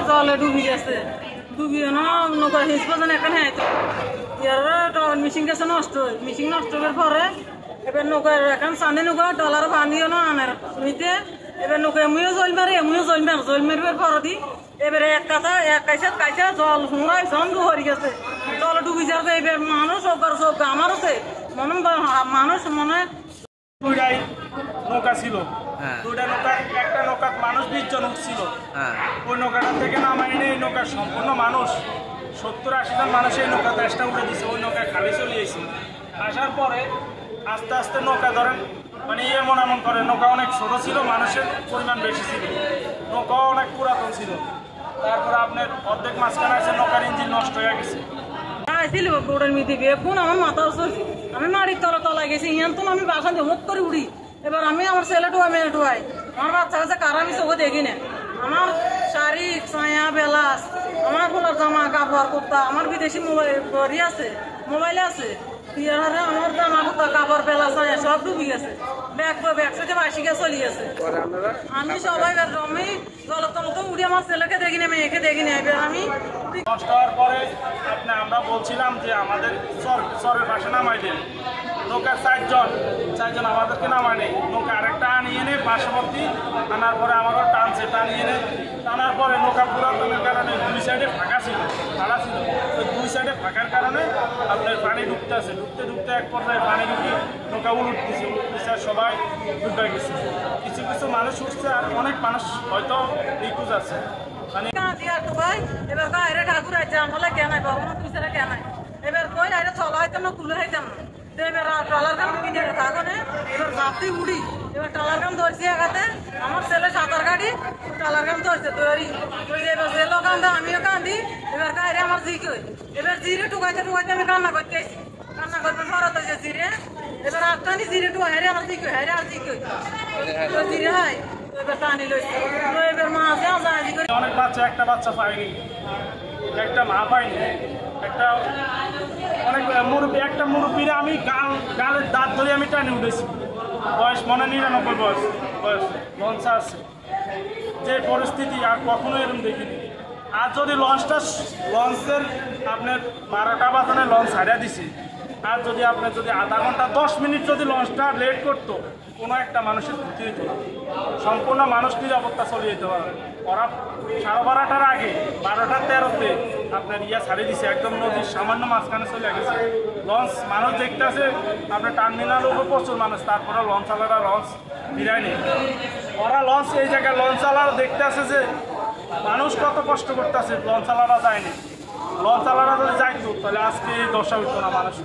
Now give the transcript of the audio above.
জলে ডুবি গেছে, ডুবিয়ে নৌকা হিসব এখানে মিশিং গেছে নষ্ট, মিশিং নষ্ট হওয়ার পরে এবার নৌকার এখন চাঁদে নৌকা ডলার পানিও না আনার নিতে এবার নৌকা এমনিও জল মারে জল মারবার পর দি এবারে এক কাইসা জল হুঁড়াই ঝন্ডু হয়ে গেছে, জল ডুবি যাবে। এবার মানুষ চোখ আমার আছে মানুষ মনে দুইটাই নৌকা ছিল, দুইটা নৌকা, একটা নৌকা মানুষ 20 জন উঠছিল, ওই নৌকাটা থেকে নামাইনি এই নৌকার সম্পূর্ণ মানুষ 70-80 জন মানুষ এই নৌকা দেশটা উঠে দিচ্ছে, ওই নৌকায় খালি চলে এসেছে। আসার পরে আস্তে আস্তে নৌকা ধরেন মানে এমন করে নৌকা অনেক ছোট ছিল, মানুষের পরিমাণ বেশি ছিল, নৌকা অনেক পুরাতন ছিল। তারপরে আপনার অর্ধেক মাঝখানে আছে নৌকার ইঞ্জিন নষ্ট হয়ে গেছে। আইছিল বোর্ডের মিটিং এখন আমার মাথা চলছে, আমি মাটির তলায় গেছি, ইয়ান তো আমি বাসা দিয়ে মুখ করে উড়ি। এবার আমি আমার ছেলে ডুয়াই আমার বাচ্চা কাছে কার আমি চোখে দেখি না, আমার শাড়ি ছায়া বেলাস আমার ফুলার জামা কাপড় কুর্তা আমার বিদেশি মোবাইল আছে, মোবাইলে আছে, আমার জামা কুর্তা কাপড় বেলা ছায়া সব ডুবি গেছে, ব্যাগ সাথে বাসি গিয়ে চলে গেছে। আমি সবাই আমি জলতল তো উড়ি আমার ছেলেকে দেখি না, মেয়েকে দেখি না। এবার আমি নষ্ট হওয়ার পরে আমরা বলছিলাম যে আমাদের চরের পাশে নামাই দেন, নৌকার চারজন আমাদেরকে নামায় নেই, নৌকা আরেকটা আনিয়ে এনে পার্শ্ববর্তী আনার পরে আমাকে টানিয়ে এনে টানার পরে নৌকা পুরাতনের কারণে দুই সাইডে ফাঁকা ছিল, খাড়া ছিল, ওই দুই সাইডে ফাঁকার কারণে আপনার পানি ঢুকতে এক পর্যায়ে পানি ঢুকি নৌকা উঠতেছে আর সবাই ডুবে গেছে। কিছু মানুষ উঠছে আর অনেক মানুষ হয়তো নিখোঁজ আছে। এবার বাইরে ঠাকুর আছে আমলে কেন তুই কেন এবার কই আরে চলা হইতাম না তুলে হইতাম না, এবার ট্রলার গান কিনে থাকো না, এবার যাত্রী উড়ি, এবার ট্রলার গান ধরছি একাতে আমার ছেলে সাঁতার কাটি ট্রলার গান ধরছে তৈরি, এবার ছেলেও কান্দা আমিও কান্দি। এবার গায়ে আমার জি কই এবার জিরে টুকাইতে আমি কান্না করতে আসি, কান্না করতে ফরত হয়েছে জিরে, এবার আটটানি জিরে টু হেরে আমার জি কই হেরে আর জি কই জিরে হয় এবার টানি লইছে। এবার মা আছে অনেক বাচ্চা, একটা বাচ্চা পায়নি, একটা মা পায়নি, একটা অনেক মুরব্বী, একটা মুরব্বীরা আমি গালের দাঁত ধরে আমি টানে উঠেছি, বয়স মনে 99 বয়স লঞ্চা আছে। যে পরিস্থিতি আর কখনো এরকম দেখিনি। আর যদি লঞ্চের আপনার 12টা বাজানে লঞ্চ হারিয়ে দিছে, আর যদি আপনার আধা ঘন্টা 10 মিনিট যদি লঞ্চটা লেট করতো, কোনো একটা মানুষের ক্ষতি হইত না, সম্পূর্ণ মানুষ নিরাপত্তা চলে যেতে পারে। ওরা 12:30টার আগে 12:13-তে আপনার ছাড়িয়ে দিছে, একদম নদীর সামান্য মাঝখানে চলে গেছে লঞ্চ। মানুষ দেখতেছে আপনার টার্মিনালের উপর প্রচুর মানুষ, তারপরে লঞ্চওয়ালারা লঞ্চ ফিরায় নেই। ওরা লঞ্চ এই জায়গায় লঞ্চওয়ালারা দেখতেছে যে মানুষ কত কষ্ট করতেছে, লঞ্চওয়ালারা যায়নি। লঞ্চওয়ালারা যদি যাইতো তাহলে আজকে এই দশা হইতো না মানুষ।